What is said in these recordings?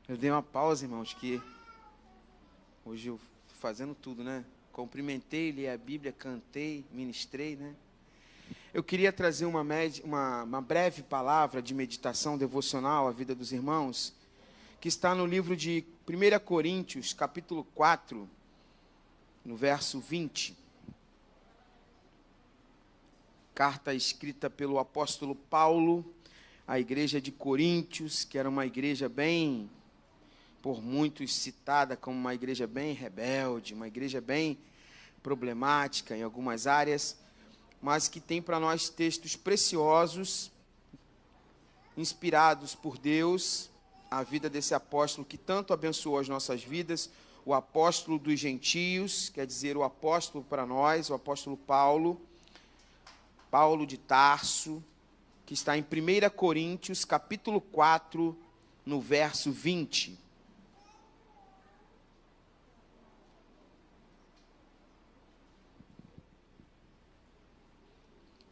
Eu dei uma pausa, irmãos, que hoje eu estou fazendo tudo, né? Cumprimentei, li a Bíblia, cantei, ministrei, né? Eu queria trazer uma breve palavra de meditação devocional à vida dos irmãos, que está no livro de 1 Coríntios, capítulo 4, no verso 20. Carta escrita pelo apóstolo Paulo à igreja de Coríntios, que era uma igreja bem, por muitos citada como uma igreja bem rebelde, uma igreja bem problemática em algumas áreas, mas que tem para nós textos preciosos, inspirados por Deus, a vida desse apóstolo que tanto abençoou as nossas vidas, o apóstolo dos gentios, quer dizer, o apóstolo para nós, o apóstolo Paulo de Tarso, que está em 1 Coríntios, capítulo 4, no verso 20.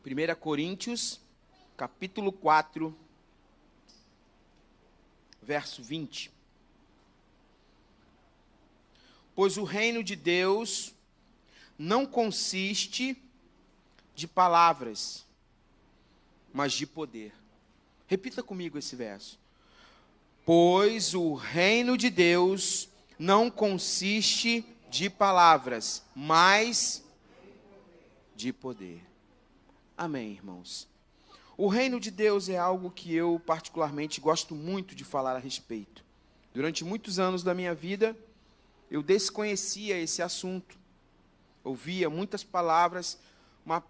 Primeira Coríntios, capítulo 4, verso 20. Pois o reino de Deus não consiste de palavras, mas de poder. Repita comigo esse verso. Pois o reino de Deus não consiste de palavras, mas de poder. Amém, irmãos. O reino de Deus é algo que eu particularmente gosto muito de falar a respeito. Durante muitos anos da minha vida, eu desconhecia esse assunto. Ouvia muitas palavras,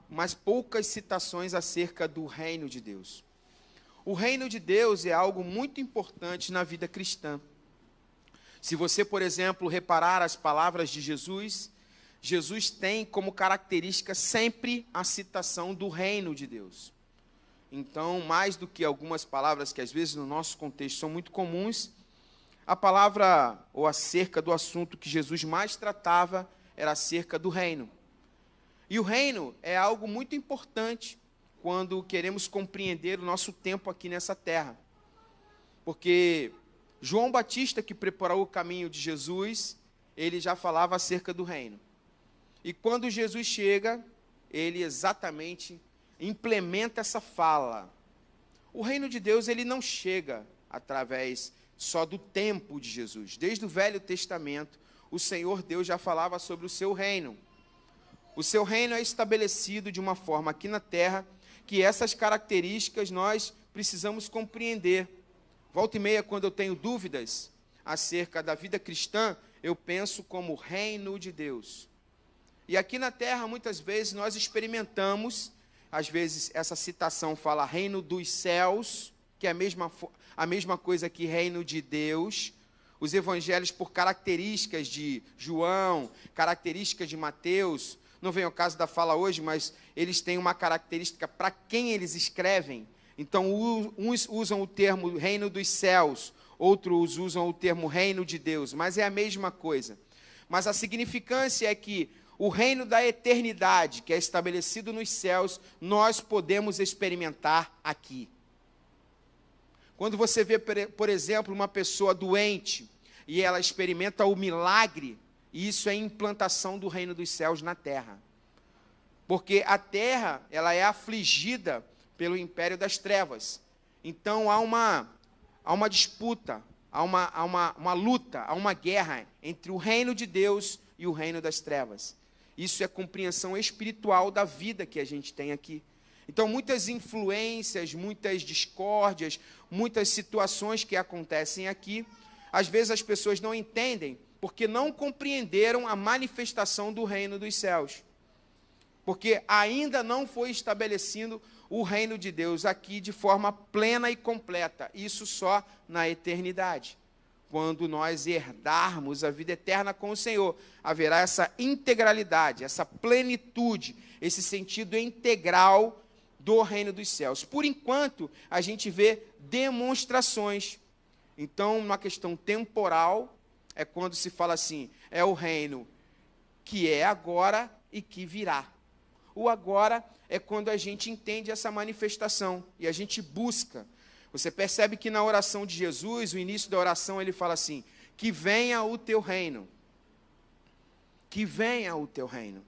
mas poucas citações acerca do reino de Deus. O reino de Deus é algo muito importante na vida cristã. Se você, por exemplo, reparar as palavras de Jesus, Jesus tem como característica sempre a citação do reino de Deus. Então, mais do que algumas palavras que às vezes no nosso contexto são muito comuns, a palavra ou acerca do assunto que Jesus mais tratava era acerca do reino. E o reino é algo muito importante quando queremos compreender o nosso tempo aqui nessa terra. Porque João Batista, que preparou o caminho de Jesus, ele já falava acerca do reino. E quando Jesus chega, ele exatamente implementa essa fala. O reino de Deus, ele não chega através só do tempo de Jesus. Desde o Velho Testamento, o Senhor Deus já falava sobre o seu reino. O seu reino é estabelecido de uma forma aqui na terra que essas características nós precisamos compreender. Volta e meia, quando eu tenho dúvidas acerca da vida cristã, eu penso como reino de Deus. E aqui na terra, muitas vezes, nós experimentamos, às vezes essa citação fala reino dos céus, que é a mesma coisa que reino de Deus. Os evangelhos, por características de João, características de Mateus, não vem ao caso da fala hoje, mas eles têm uma característica para quem eles escrevem. Então, uns usam o termo reino dos céus, outros usam o termo reino de Deus, mas é a mesma coisa. Mas a significância é que o reino da eternidade, que é estabelecido nos céus, nós podemos experimentar aqui. Quando você vê, por exemplo, uma pessoa doente e ela experimenta o milagre, isso é implantação do reino dos céus na terra. Porque a terra, ela é afligida pelo império das trevas. Então há uma disputa, há uma luta, há uma guerra entre o reino de Deus e o reino das trevas. Isso é compreensão espiritual da vida que a gente tem aqui. Então, muitas influências, muitas discórdias, muitas situações que acontecem aqui, às vezes as pessoas não entendem, porque não compreenderam a manifestação do reino dos céus. Porque ainda não foi estabelecido o reino de Deus aqui de forma plena e completa. Isso só na eternidade. Quando nós herdarmos a vida eterna com o Senhor, haverá essa integralidade, essa plenitude, esse sentido integral do reino dos céus. Por enquanto, a gente vê demonstrações. Então, uma questão temporal, é quando se fala assim, é o reino que é agora e que virá. O agora é quando a gente entende essa manifestação e a gente busca. Você percebe que na oração de Jesus, o início da oração, ele fala assim: que venha o teu reino. Que venha o teu reino.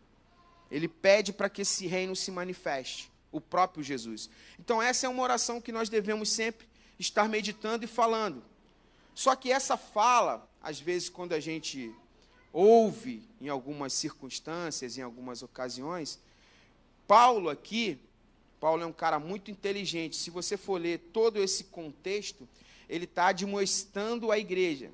Ele pede para que esse reino se manifeste, o próprio Jesus. Então essa é uma oração que nós devemos sempre estar meditando e falando. Só que essa fala, às vezes quando a gente ouve em algumas circunstâncias, em algumas ocasiões, Paulo é um cara muito inteligente. Se você for ler todo esse contexto, ele está admoestando a igreja.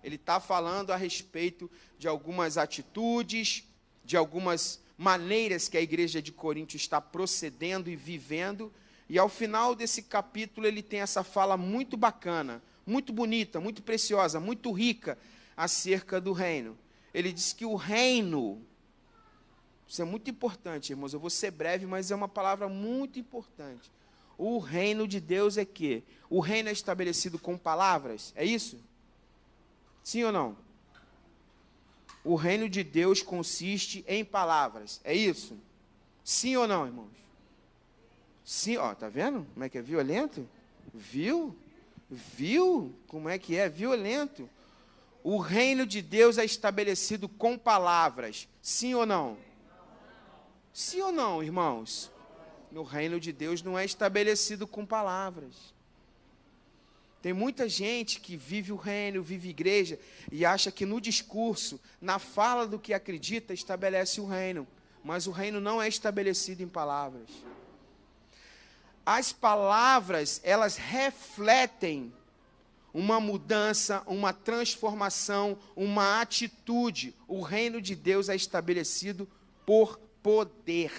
Ele está falando a respeito de algumas atitudes, de algumas maneiras que a igreja de Corinto está procedendo e vivendo. E ao final desse capítulo ele tem essa fala muito bacana, muito bonita, muito preciosa, muito rica acerca do reino. Ele diz que o reino, isso é muito importante, irmãos, eu vou ser breve, mas é uma palavra muito importante. O reino de Deus é que o reino é estabelecido com palavras, é isso? Sim ou não? O reino de Deus consiste em palavras, é isso? Sim ou não, irmãos? Sim, ó, tá vendo como é que é violento? Viu? Viu como é que é violento? O reino de Deus é estabelecido com palavras, sim ou não? Sim ou não, irmãos? O reino de Deus não é estabelecido com palavras. Tem muita gente que vive o reino, vive igreja, e acha que no discurso, na fala do que acredita, estabelece o reino. Mas o reino não é estabelecido em palavras. As palavras, elas refletem uma mudança, uma transformação, uma atitude. O reino de Deus é estabelecido por poder.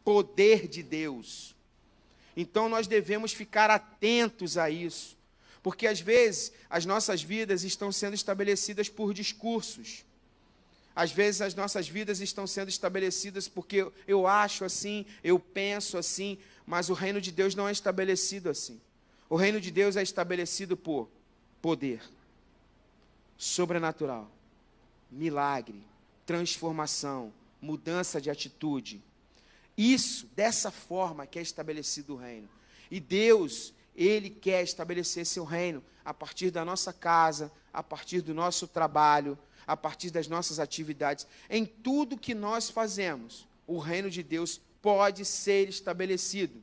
Poder de Deus. Então nós devemos ficar atentos a isso, porque às vezes as nossas vidas estão sendo estabelecidas por discursos. Às vezes as nossas vidas estão sendo estabelecidas porque eu acho assim, eu penso assim, mas o reino de Deus não é estabelecido assim. O reino de Deus é estabelecido por poder sobrenatural, milagre, transformação, mudança de atitude. Isso, dessa forma que é estabelecido o reino. E Deus, Ele quer estabelecer seu reino a partir da nossa casa, a partir do nosso trabalho, a partir das nossas atividades. Em tudo que nós fazemos, o reino de Deus pode ser estabelecido.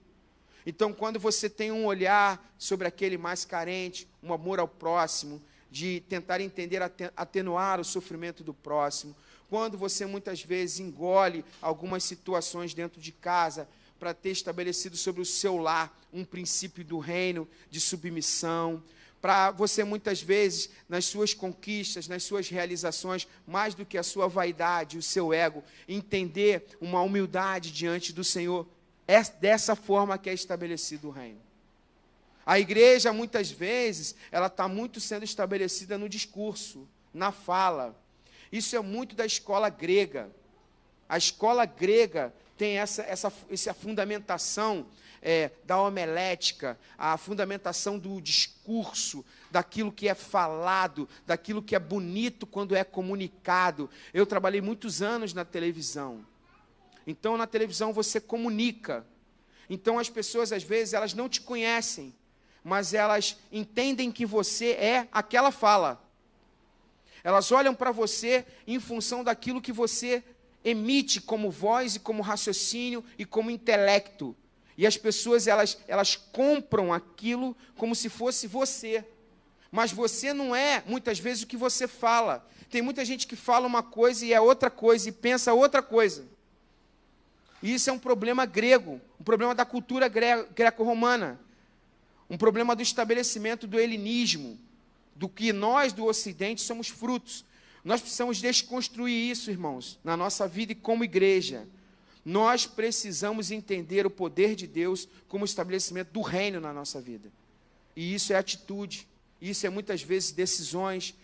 Então, quando você tem um olhar sobre aquele mais carente, um amor ao próximo, de tentar entender, atenuar o sofrimento do próximo, quando você muitas vezes engole algumas situações dentro de casa para ter estabelecido sobre o seu lar um princípio do reino de submissão, para você muitas vezes, nas suas conquistas, nas suas realizações, mais do que a sua vaidade, o seu ego, entender uma humildade diante do Senhor, é dessa forma que é estabelecido o reino. A igreja, muitas vezes, ela está muito sendo estabelecida no discurso, na fala. Isso é muito da escola grega. A escola grega tem essa fundamentação da homilética, a fundamentação do discurso, daquilo que é falado, daquilo que é bonito quando é comunicado. Eu trabalhei muitos anos na televisão. Então, na televisão você comunica. Então, as pessoas, às vezes, elas não te conhecem, mas elas entendem que você é aquela fala. Elas olham para você em função daquilo que você emite como voz e como raciocínio e como intelecto. E as pessoas, elas compram aquilo como se fosse você. Mas você não é, muitas vezes, o que você fala. Tem muita gente que fala uma coisa e é outra coisa, e pensa outra coisa. E isso é um problema grego, um problema da cultura greco-romana, um problema do estabelecimento do helenismo, do que nós do Ocidente somos frutos. Nós precisamos desconstruir isso, irmãos, na nossa vida e como igreja. Nós precisamos entender o poder de Deus como estabelecimento do reino na nossa vida. E isso é atitude, isso é muitas vezes decisões,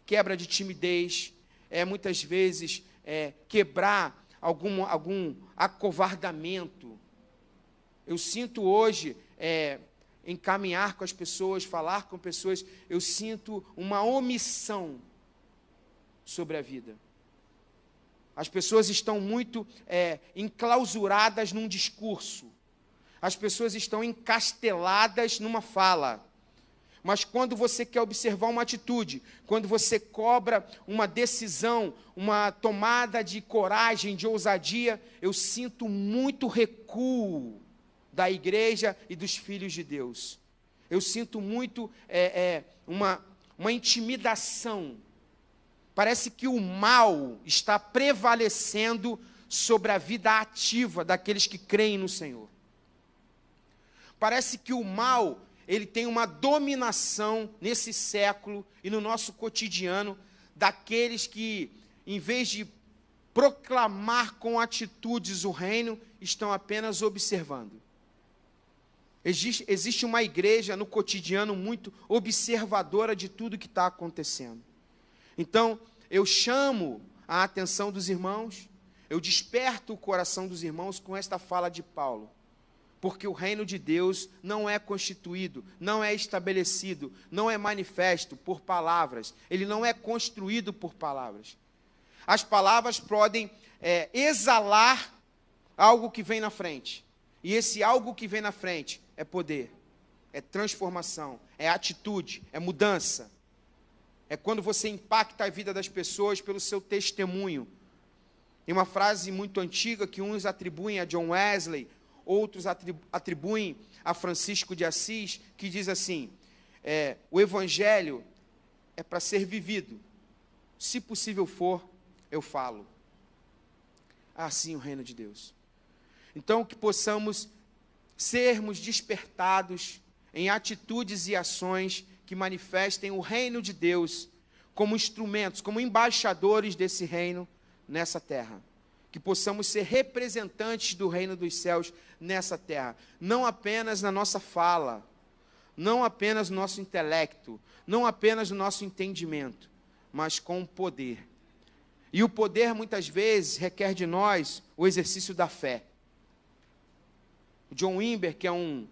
quebra de timidez, muitas vezes quebrar algum acovardamento. Eu sinto hoje, em caminhar com as pessoas, falar com pessoas, eu sinto uma omissão sobre a vida. As pessoas estão muito enclausuradas num discurso. As pessoas estão encasteladas numa fala. Mas quando você quer observar uma atitude, quando você cobra uma decisão, uma tomada de coragem, de ousadia, eu sinto muito recuo da igreja e dos filhos de Deus. Eu sinto muito uma intimidação. Parece que o mal está prevalecendo sobre a vida ativa daqueles que creem no Senhor. Parece que o mal, ele tem uma dominação nesse século e no nosso cotidiano daqueles que, em vez de proclamar com atitudes o reino, estão apenas observando. Existe uma igreja no cotidiano muito observadora de tudo que está acontecendo. Então, eu chamo a atenção dos irmãos, eu desperto o coração dos irmãos com esta fala de Paulo. Porque o reino de Deus não é constituído, não é estabelecido, não é manifesto por palavras. Ele não é construído por palavras. As palavras podem exalar algo que vem na frente. E esse algo que vem na frente é poder, é transformação, é atitude, é mudança. É quando você impacta a vida das pessoas pelo seu testemunho. Tem uma frase muito antiga que uns atribuem a John Wesley, outros atribuem a Francisco de Assis, que diz assim, o evangelho é para ser vivido, se possível for, eu falo. Assim o reino de Deus. Então, que possamos sermos despertados em atitudes e ações que manifestem o reino de Deus como instrumentos, como embaixadores desse reino nessa terra. Que possamos ser representantes do reino dos céus nessa terra, não apenas na nossa fala, não apenas no nosso intelecto, não apenas no nosso entendimento, mas com poder. E o poder, muitas vezes, requer de nós o exercício da fé. O John Wimber, que é um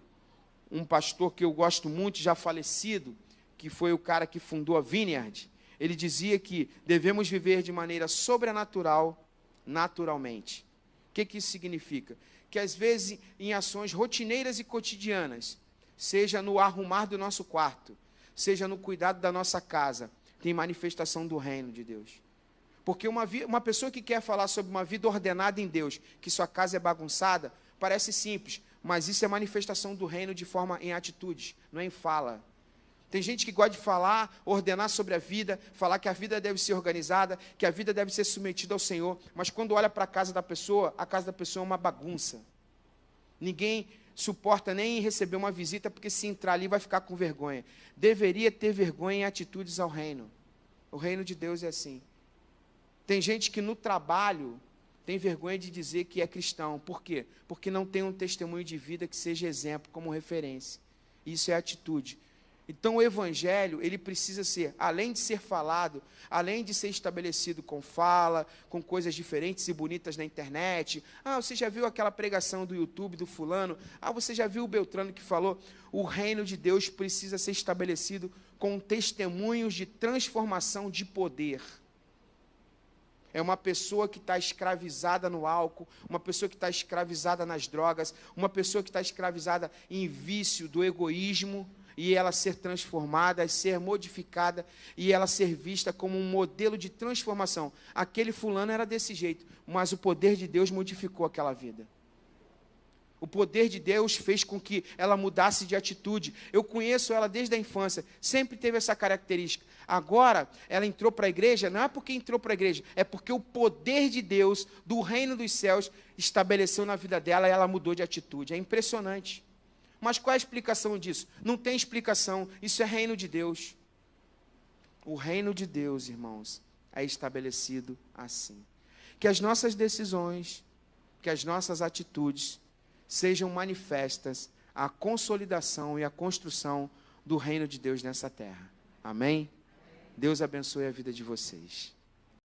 pastor que eu gosto muito, já falecido, que foi o cara que fundou a Vineyard, ele dizia que devemos viver de maneira sobrenatural, naturalmente. O que isso significa? Que às vezes em ações rotineiras e cotidianas, seja no arrumar do nosso quarto, seja no cuidado da nossa casa, tem manifestação do reino de Deus. Porque uma pessoa que quer falar sobre uma vida ordenada em Deus, que sua casa é bagunçada, parece simples, mas isso é manifestação do reino de forma em atitudes, não é em fala. Tem gente que gosta de falar, ordenar sobre a vida, falar que a vida deve ser organizada, que a vida deve ser submetida ao Senhor, mas quando olha para a casa da pessoa é uma bagunça. Ninguém suporta nem receber uma visita, porque se entrar ali vai ficar com vergonha. Deveria ter vergonha em atitudes ao reino. O reino de Deus é assim. Tem gente que no trabalho tem vergonha de dizer que é cristão. Por quê? Porque não tem um testemunho de vida que seja exemplo, como referência. Isso é atitude. Então o evangelho, ele precisa ser, além de ser falado, além de ser estabelecido com fala, com coisas diferentes e bonitas na internet. Você já viu aquela pregação do YouTube do fulano? Você já viu o Beltrano que falou? O reino de Deus precisa ser estabelecido com testemunhos de transformação de poder. É uma pessoa que está escravizada no álcool, uma pessoa que está escravizada nas drogas, uma pessoa que está escravizada em vício do egoísmo, e ela ser transformada, ser modificada, e ela ser vista como um modelo de transformação. Aquele fulano era desse jeito, mas o poder de Deus modificou aquela vida. O poder de Deus fez com que ela mudasse de atitude. Eu conheço ela desde a infância, sempre teve essa característica. Agora, ela entrou para a igreja, não é porque entrou para a igreja, é porque o poder de Deus, do reino dos céus, estabeleceu na vida dela e ela mudou de atitude. É impressionante. Mas qual é a explicação disso? Não tem explicação, isso é reino de Deus. O reino de Deus, irmãos, é estabelecido assim. Que as nossas decisões, que as nossas atitudes sejam manifestas à consolidação e à construção do reino de Deus nessa terra. Amém? Deus abençoe a vida de vocês.